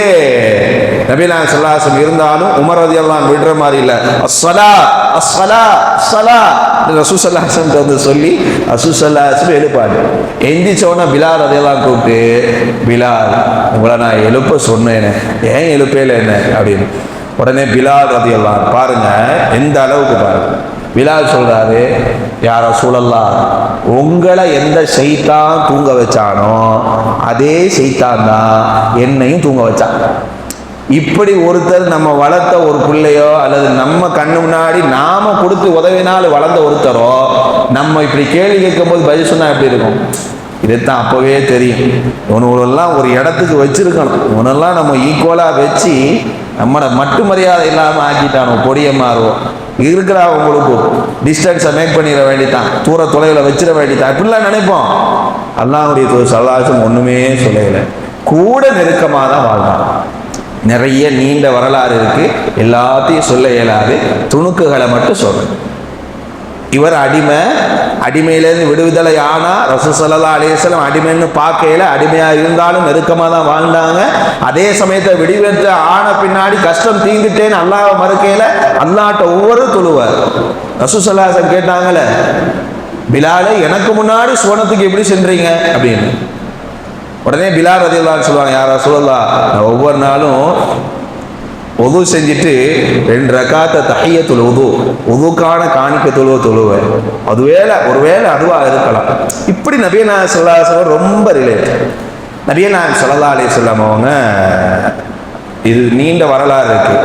[SPEAKER 1] நபிகள் நாயகம் ஸல்லல்லாஹு அலைஹி வஸல்லம் இருந்தாலும் உமர் ரலியல்லாஹு அன்ஹு விடுற மாதிரி இல்லை. அஸ்ஸலா அஸ்ஸலா அஸ்ஸலா ரசூல் ஸல்லல்லாஹு அலைஹி வஸல்லம் வந்து சொல்லி ரசூல் ஸல்லல்லாஹு அலைஹி வஸல்லம் எழுப்பாடு. எந்திரிச்சோன்னா பிலால் ரலியல்லாஹு அன்ஹு கூப்பிட்டு, பிலால் உங்களை நான் எழுப்ப சொன்னேன், ஏன் எழுப்பேல என்ன அப்படின்னு. உடனே பிலால் ரலியல்லாஹு அன்ஹு பாருங்க எந்த அளவுக்கு பாருங்க. பிலால் சொல்றாரு, யா ரசூலல்லாஹ் உங்களை எந்த ஷைத்தான் தூங்க வச்சானோ அதே ஷைத்தான் தான் என்னையும் தூங்க வச்சான். இப்படி ஒருத்தர் நம்ம வளர்த்த ஒரு பிள்ளையோ அல்லது நம்ம கண்ணு முன்னாடி நாம கொடுத்து உதவினாலும் வளர்ந்த ஒருத்தரோ நம்ம இப்படி கேள்வி கேட்கும் போது பதில் சொன்னா எப்படி இருக்கும்? இதைத்தான் அப்பவே தெரியும். இவனெல்லாம் ஒரு இடத்துக்கு வச்சிருக்கணும். இவனெல்லாம் நம்ம ஈக்குவலா வச்சு நம்மளை மட்டு மரியாதை இல்லாமல் ஆக்கிட்டானோ பொடிய மாறுவோம் இருக்கிறா. உங்களுக்கு டிஸ்டன்ஸை மேக் பண்ணிட வேண்டித்தான், தூர தொலைவில் வச்சிட வேண்டித்தான், இப்படிலாம் நினைப்போம். அல்லாஹ்வுடைய தூதர் ஸல்லல்லாஹு அலைஹி வஸல்லம் ஒண்ணுமே சொல்லலை, கூட நெருக்கமாக தான் வாழ்ந்தாங்க. நிறைய நீண்ட வரலாறு இருக்கு, எல்லாத்தையும் சொல்ல இயலாது, துணுக்குகளை மட்டும் சொல்றேன். இவர் அடிமையிலேருந்து விடுதலை ஆனா ரசூல் ஸல்லல்லாஹு அலைஹி வஸல்லம் அடிமைன்னு பார்க்கையில அடிமையா இருந்தாலும் நெருக்கமாக தான் வாழ்ந்தாங்க. அதே சமயத்தை விடுவித்த ஆன பின்னாடி கஷ்டம் தீர்ந்துட்டேன்னு அல்லாஹ்வை மறுக்கையில அல்லாஹ்ட்ட ஒவ்வொரு தொழுவார். ரசூல் ஸல்லல்லாஹு அலைஹி வஸல்லம் கேட்டாங்கல்ல, பிலாலே எனக்கு முன்னாடி சுவனத்துக்கு எப்படி சென்றீங்க அப்படின்னு. உடனே பிலால் ரலியல்லாஹு அன்ஹு சொல்லுவாங்க, யா ரசூலல்லாஹ் நான் ஒவ்வொரு நாளும் உது செஞ்சுட்டு 2 ரக்காத்த தஹியத்துல் உதுக்கான காணிக்க தொழுவேன். ஒருவேளை அதுவாக இருக்கலாம். இப்படி நபிகள் நாயகம் ஸல்லல்லாஹு அலைஹி வஸல்லம் ரொம்ப ரிலேட். நபிகள் நாயகம் ஸல்லல்லாஹு அலைஹி வஸல்லம் அவங்க இது நீண்ட வரலாறு இருக்கு.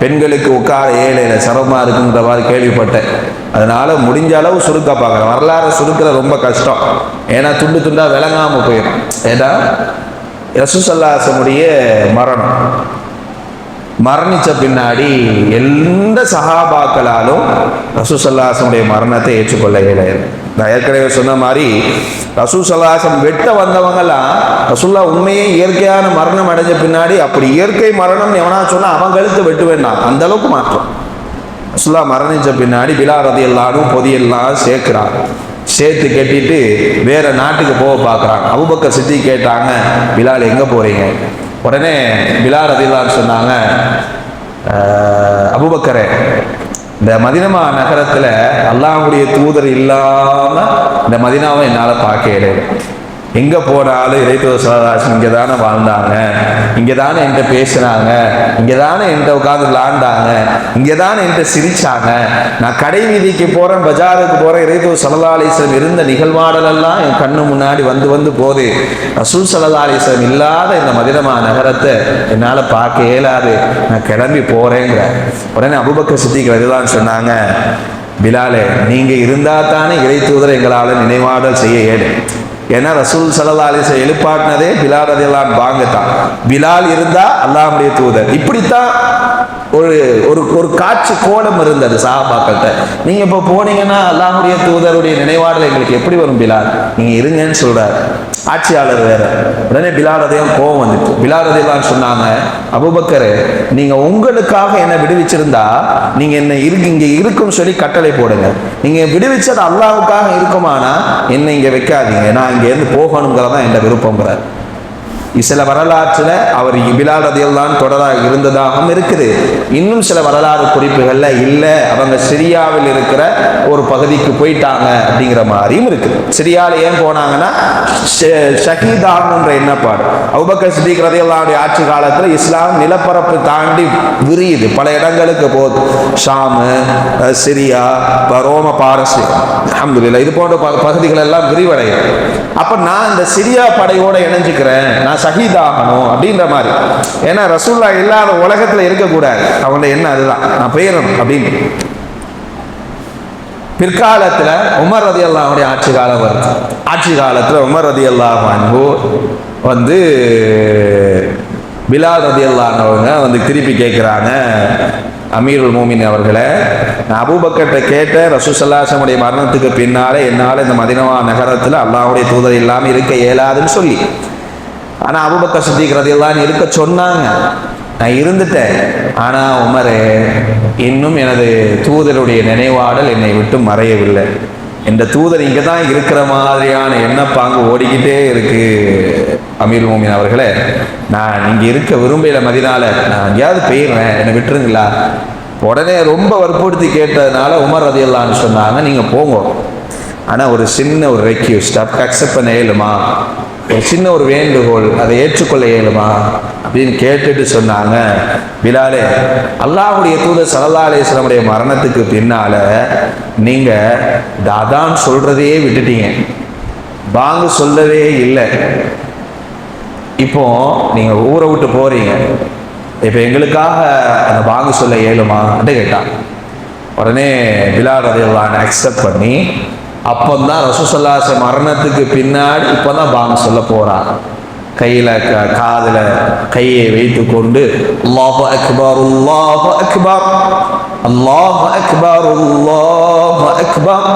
[SPEAKER 1] பெண்களுக்கு உட்கார ஏழையில சிரமமா இருக்குன்ற மாதிரி கேள்விப்பட்டேன். அதனால முடிஞ்ச அளவு சுருக்க பார்க்குறேன். வரலாறு சுருக்கிற ரொம்ப கஷ்டம். ஏன்னா துண்டு துண்டா விளங்காம போயிடும். ஏன்னா ரசூல் ஸல்லல்லாஹு அலைஹி வஸல்லம் மரணம் மரணிச்ச பின்னாடி எந்த சஹாபாக்களாலும் ரசூல் ஸல்லல்லாஹு அலைஹி வஸல்லம் மரணத்தை ஏற்றுக்கொள்ள இயலாது. நான் ஏற்கனவே சொன்ன மாதிரி ரசூல் ஸல்லல்லாஹு அலைஹி வஸல்லம் வெட்ட வந்தவங்கலாம் ரசூலுல்லாஹ் உண்மையே இயற்கையான மரணம் அடைஞ்ச பின்னாடி அப்படி இயற்கை மரணம் எவனா சொன்னா அவன் கழுத்து வெட்டு வேண்டாம், அந்த அளவுக்கு மாற்றம். ரசூலுல்லாஹ் மரணிச்ச பின்னாடி பிலால் ரலியல்லாஹு அன்ஹு பொதியெல்லாம் சேர்க்கிறாங்க. சேர்த்து கட்டிட்டு வேற நாட்டுக்கு போக பார்க்குறாங்க. அபூபக்கர் சித்திக் கேட்டாங்க, பிலால் எங்கே போறீங்க? உடனே பிலால் ரலியல்லாஹு அன்ஹு சொன்னாங்க, அபூபக்கரே, இந்த மதினா நகரத்தில் அல்லாஹ்வுடைய தூதர் இல்லாம இந்த மதினாவை என்னால் பார்க்க இடையில. எங்கே போனாலும் இறைத்தூதர் ஸல்லல்லாஹு அலைஹி வஸல்லம் இங்கே தானே வாழ்ந்தாங்க, இங்கே தானே என்கிட்ட பேசுனாங்க, இங்கே தானே என்கிட்ட உட்காந்து விளாண்டாங்க, இங்கே தானே என்கிட்ட சிரிச்சாங்க. நான் கடை வீதிக்கு போகிறேன், பஜாருக்கு போகிறேன், இறைத்தூதர் ஸல்லல்லாஹு அலைஹி வஸல்லம் இருந்த நிகழ்வாடலெல்லாம் என் கண்ணு முன்னாடி வந்து போகுது. ரசூல் ஸல்லல்லாஹு அலைஹி வஸல்லம் இல்லாத இந்த மதினா நகரத்தை என்னால் பார்க்க இயலாது, நான் கிளம்பி போகிறேங்கிற. உடனே அபூபக்கர் சித்திக் ரலியல்லாஹு அன்ஹு சொன்னாங்க, பிலாலே, நீங்கள் இருந்தால் தானே இறைத்தூதரை எங்களால் நினைவாடல் செய்ய இயலும். ஏன்னா ரசூல் ஸல்லல்லாஹு அலைஹி வஸல்லம் எழுப்பாட்டினதே பிலால் ரலியல்லாஹு அன்ஹு பாங்கத்தான். பிலால் இருந்தா அல்லாஹ்வுடைய தூதர். இப்படித்தான் ஒரு ஒரு காட்சி கோலம் இருந்தது சஹாபாக்கள்கிட்ட. நீங்க இப்போ போனீங்கன்னா அல்லாஹ்வுடைய தூதருடைய நினைவாடல் எங்களுக்கு எப்படி வரும் பிலால்? நீங்க இருங்கன்னு சொல்றாரு. ஆட்சியாளர் வேற. உடனே பிலால் ரலியல்லாஹு கோபம் வந்துட்டு பிலால் ரலியல்லாஹு அன்ஹு சொன்னாங்க, அபூபக்கர், நீங்க உங்களுக்காக என்ன விடுவிச்சிருந்தா நீங்க என்ன இங்க இருக்கும் சொல்லி கட்டளை போடுங்க. நீங்க விடுவிச்சது அல்லாஹ்வுக்காக இருக்குமானா என்ன இங்க வைக்காதீங்க, நான் இங்க இருந்து போகணுங்கிறதான் என் விருப்பங்கிறார். சில வரலாற்றில் அவர் பிலால் ரலியல்லாஹு அன்ஹு தொடராக இருந்ததாகவும் இருக்குது. இன்னும் சில வரலாறு குறிப்புகள்ல இல்லை, அவங்க சிரியாவில் இருக்கிற ஒரு பகுதிக்கு போயிட்டாங்க அப்படிங்கிற மாதிரியும் இருக்குது. சிரியாவில் ஏன் போனாங்கன்னா ஷஹீதாகுன்ற எண்ணப்பாடு. அபூபக்கர் சித்திக் ரலியல்லாஹு அன்ஹு ஆட்சி காலத்தில் இஸ்லாம் நிலப்பரப்பு தாண்டி விரியுது, பல இடங்களுக்கு போகுது. ஷாமு, சிரியா, ரோம பாரசி, அல்ஹம்துலில்லாஹ், இது போன்ற பகுதிகள் எல்லாம் விரிவடையும். அப்ப நான் இந்த சிரியா படையோட இணைஞ்சுக்கிறேன், நான் ஷஹீதாகணும் அப்படின்ற மாதிரி. ஏன்னா ரசூலுல்லாஹ் இல்லாத உலகத்துல இருக்கக்கூடாது, அவங்க என்ன அதுதான், நான் போயிடணும் அப்படின்னு. பிற்காலத்துல உமர் ரலியல்லாஹு அன்ஹு ஆட்சி காலம் வருது. ஆட்சி காலத்துல உமர் ரலியல்லாஹு அன்ஹு வந்து பிலால் ரலியல்லாஹு அன்ஹு வந்து திருப்பி கேட்கிறாங்க, அமீருல் மோமின் அவர்களே, நான் அபூபக்கர்ட்ட கேட்ட ரசூல் ஸல்லல்லாஹு அலைஹி வஸல்லம் மரணத்துக்கு பின்னாலே என்னால் இந்த மதீனா நகரத்தில் அல்லாஹ்வுடைய தூதர் இல்லாமல் இருக்க இயலாதுன்னு சொல்லி. ஆனால் அபூபக்கர் சித்திக் ரலியல்லாஹு அன்ஹு இருக்க சொன்னாங்க, நான் இருந்துட்டேன். ஆனால் உமரே, இன்னும் எனது தூதருடைய நினைவாடல் என்னை விட்டு மறையவில்லை. இந்த தூதர் இங்கே தான் இருக்கிற மாதிரியான எண்ணப்பாங்கு ஓடிக்கிட்டே இருக்கு. அமீருல் மோமின் அவர்களே, நான் இங்கே இருக்க விரும்பல, மதினால நான் எங்கேயாவது போயிடுறேன், என்னை விட்டுருங்களா? உடனே ரொம்ப வற்புறுத்தி கேட்டதுனால உமர் ரலியல்லாஹு அன்ஹு சொன்னாங்க, நீங்கள் போங்க, ஆனால் ஒரு சின்ன ஒரு ரெக்யூஸ்ட், அக்செப்ட் பண்ண இயலுமா? ஒரு சின்ன ஒரு வேண்டுகோள், அதை ஏற்றுக்கொள்ள இயலுமா அப்படின்னு கேட்டுட்டு சொன்னாங்க, பிலாலே, அல்லாஹ்வுடைய தூதர் ஸல்லல்லாஹு அலைஹி வஸல்லம் மரணத்துக்கு பின்னால நீங்க இந்த அதான் சொல்றதையே விட்டுட்டீங்க, பாங்கு சொல்லவே இல்லை. இப்போ நீங்க ஊரை விட்டு போறீங்க, இப்போ எங்களுக்காக அந்த பாங்கு சொல்ல இயலுமா அப்படின்னு கேட்டான். உடனே பிலால் ரலியல்லாஹு அன்ஹு அக்செப்ட் பண்ணி, அப்போதான் ரசூல் ஸல்லல்லாஹு அலைஹி வஸல்லம் மரணத்துக்கு பின்னாடி இப்போதான் பாங்கு சொல்ல போறாங்க. கையில காதுல கையை வைத்து கொண்டு அல்லாஹு அக்பர் அல்லாஹு அக்பர் அல்லாஹு அக்பர் அல்லாஹு அக்பர்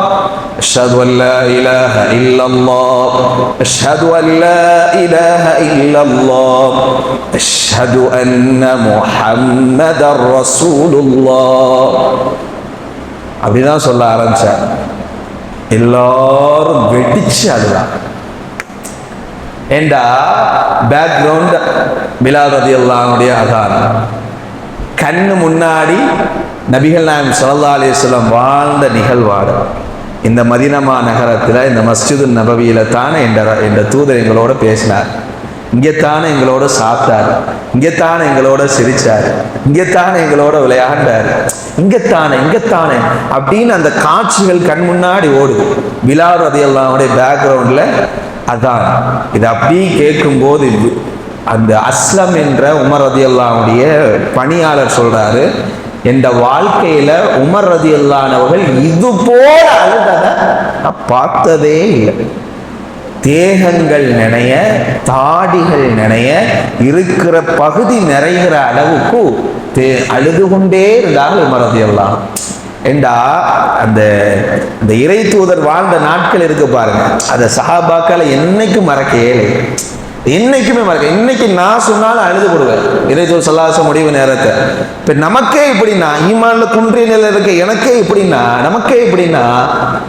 [SPEAKER 1] அஷ்ஹது அன் லா இலாஹ இல்லல்லாஹ் அஷ்ஹது அன் லா இலாஹ இல்லல்லாஹ் அஷ்ஹது அன்ன முஹம்மதர் ரசூலுல்லாஹ் அப்படிதான் சொல்ல ஆரம்பிச்சார். எல்லாரும் வெடிச்சு அதுதான். ஏண்டா பேக்ரவுண்ட் பிலால் ரலியல்லாஹு அன்ஹுடைய அதான் கண்ணு முன்னாடி நபிகள் நாயகம் ஸல்லல்லாஹு அலைஹி வஸல்லம் வாழ்ந்த நிகழ்வாடு. இந்த மதீனா நகரத்தில் இந்த மஸ்ஜிது நபவியில தானே என்ற தூதர் எங்களோட பேசினார், இங்கே தானே எங்களோட சாப்பிட்டார், இங்கே தானே எங்களோட சிரிச்சார், இங்கே தானே எங்களோட விளையாண்டார், இங்கத்தானே அப்படின்னு அந்த காட்சிகள் கண் முன்னாடி ஓடுது. பிலால் ரலியல்லாஹு அன்ஹுடைய பேக்ரவுண்ட்ல அதான். இது அப்படி கேட்கும்போது அந்த அஸ்லம் என்ற உமர் ரதியல்லாஹுடைய பணியாளர் சொல்றாரு, என்ற வாழ்க்கையில உமர் ரதியல்லாஹு இது போல அழுததை பார்த்ததே இல்லை. தேகங்கள் நினைய, தாடிகள் நினைய, இருக்கிற பகுதி நிறைகிற அளவுக்கு அழுது கொண்டே இருந்தார்கள் உமர் ரதியல்லாஹு. ஏண்டா அந்த இறை தூதர் வாழ்ந்த நாட்கள் இருக்கு பாருங்க, அதை சஹாபாக்களை என்னைக்கும் மறக்க இயலை, என்னைக்குமே மறக்க. இன்னைக்கு நான் சொன்னாலும் அழுது போடுவேன் இறை தூதர் ஸல்லல்லாஹு அலைஹி வஸல்லம் முடிவு நேரத்தை. இப்போ நமக்கே இப்படின்னா, ஈமான்ல குன்றிய நிலை இருக்க எனக்கே இப்படின்னா, நமக்கே இப்படின்னா,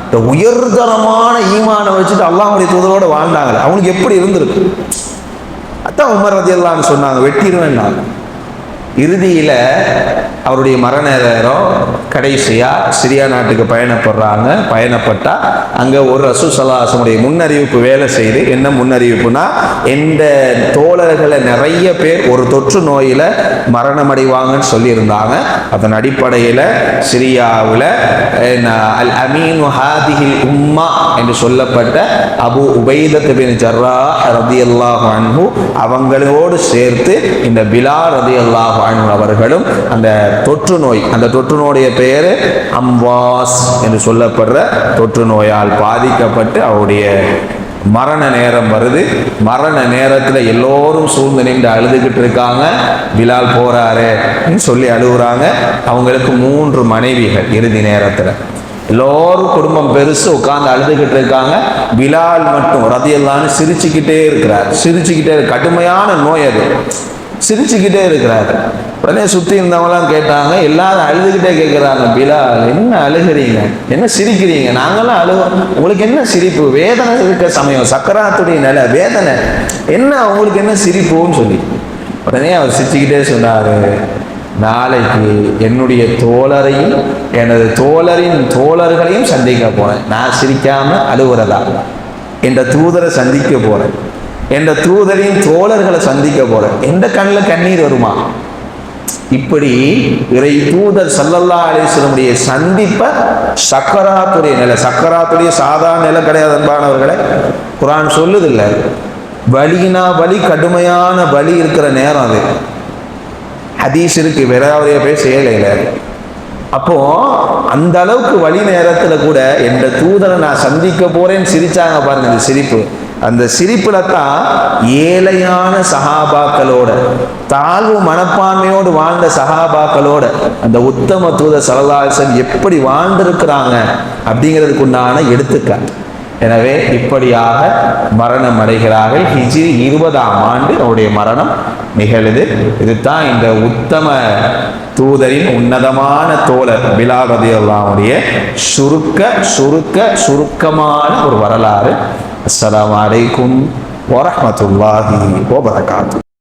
[SPEAKER 1] இந்த உயர்தரமான ஈமானை வச்சுட்டு அல்லாஹ்வுடைய தூதரோட வாழ்ந்தாங்க, அவனுக்கு எப்படி இருந்திருக்கு? அதான் உமர் ரலியல்லாஹு சொன்னாங்க, வெட்டிடுவேன். இறுதியில் அவருடைய மரண நேரம் கடைசியா சிரியா நாட்டுக்கு பயணப்பட்டா அங்க ஒரு ரசூல் ஸல்லல்லாஹு அலைஹி வஸல்லம் முன்னறிவிப்பு வேலை செய்து, என்ன முன்னறிவிப்புனா, எந்த தோழர்களை நிறைய பேர் ஒரு தொற்று நோயில மரணம் அடைவாங்கன்னு சொல்லியிருந்தாங்க. அதன் அடிப்படையில் சிரியாவில் அல் அமீன் ஹாதிஹில் உம்மா என்று சொல்லப்பட்ட அபு உபைதத் பின் ஜர்ராஹ் ரலியல்லாஹு அன்ஹு அவங்களோடு சேர்த்து இந்த பிலால் ரலியல்லாஹு அன்ஹு அவர்களும் அந்த தொற்று நோய், அந்த தொற்று நோயுடைய பெயர் அம்வாஸ் என்று சொல்லப்படுற தொற்று நோயால் பாதிக்கப்பட்டு அவருடைய மரண நேரம் வருது. மரண நேரத்தில் எல்லோரும் சூழ்ந்து நின்று அழுதுகிட்டு இருக்காங்க. பிலால் போறாரு சொல்லி அழுகுறாங்க. அவங்களுக்கு 3 மனைவிகள். இறுதி நேரத்தில் எல்லோரும் குடும்பம் பெருசு உட்கார்ந்து அழுதுகிட்டு இருக்காங்க. பிலால் மட்டும் ரலியல்லாஹு சிரிச்சுக்கிட்டே இருக்கிறார். கடுமையான நோய் அது, சிரிச்சுக்கிட்டே இருக்கிறாரு. உடனே சுற்றி இருந்தவங்களாம் கேட்டாங்க, எல்லாரும் அழுதுகிட்டே கேட்குறாங்க, பிலால் என்ன அழுகிறீங்க, என்ன சிரிக்கிறீங்க? நாங்களாம் அழுவோம், உங்களுக்கு என்ன சிரிப்பு? வேதனை இருக்க சமயம், சக்கராத்துடைய நிலை, வேதனை என்ன, உங்களுக்கு என்ன சிரிப்புன்னு சொல்லி உடனே அவர் சிரிச்சுக்கிட்டே சொன்னார், நாளைக்கு என்னுடைய தோழரையும் எனது தோழரின் தோழர்களையும் சந்திக்க போறேன். நான் சிரிக்காம அழுவுறதா? என்ற தூதரை சந்திக்க போறேன், என்ற தூதரின் தோழர்களை சந்திக்க போறேன், எந்த கண்ணில் கண்ணீர் வருமா? இப்படி இறை தூதர் ஸல்லல்லாஹு அலைஹி வஸல்லம் சந்திப்ப சக்கராத்துடைய நிலை, சக்கராத்துடைய சாதாரண நிலை கிடையாது அன்பானவர்களே. குர்ஆன் சொல்லுதில்ல, வலினா வலி, கடுமையான வலி இருக்கிற நேரம் அது. ஹதீஸ் இருக்கு, வேறாவதைய போய் செய்யலையில. அப்போ அந்த அளவுக்கு வலி நேரத்தில் கூட என்ற தூதரை நான் சந்திக்க போறேன்னு சிரிச்சாங்க பாருங்க. அந்த சிரிப்பு, அந்த சிரிப்புல தான் ஏழையான சஹாபாக்களோட, தாழ்வு மனப்பான்மையோடு வாழ்ந்த சஹாபாக்களோட அந்த உத்தம தூதர் ஸல்லல்லாஹு அலைஹி வஸல்லம் எப்படி வாழ்ந்திருக்கிறாங்க அப்படிங்கிறதுக்கு உண்டான எடுத்துக்காட்டு. எனவே இப்படியாக மரணம் அடைகிறார்கள். ஹிஜ்ரி 20ஆம் ஆண்டு அவருடைய மரணம் நிகழுது. இதுதான் இந்த உத்தம தூதரின் உன்னதமான தோழர் பிலால் ரலியல்லாஹுடைய சுருக்கமான ஒரு வரலாறு. அஸ்ஸலாமு அலைக்கும் வரஹ்மத்துல்லாஹி வபரகாத்துஹு.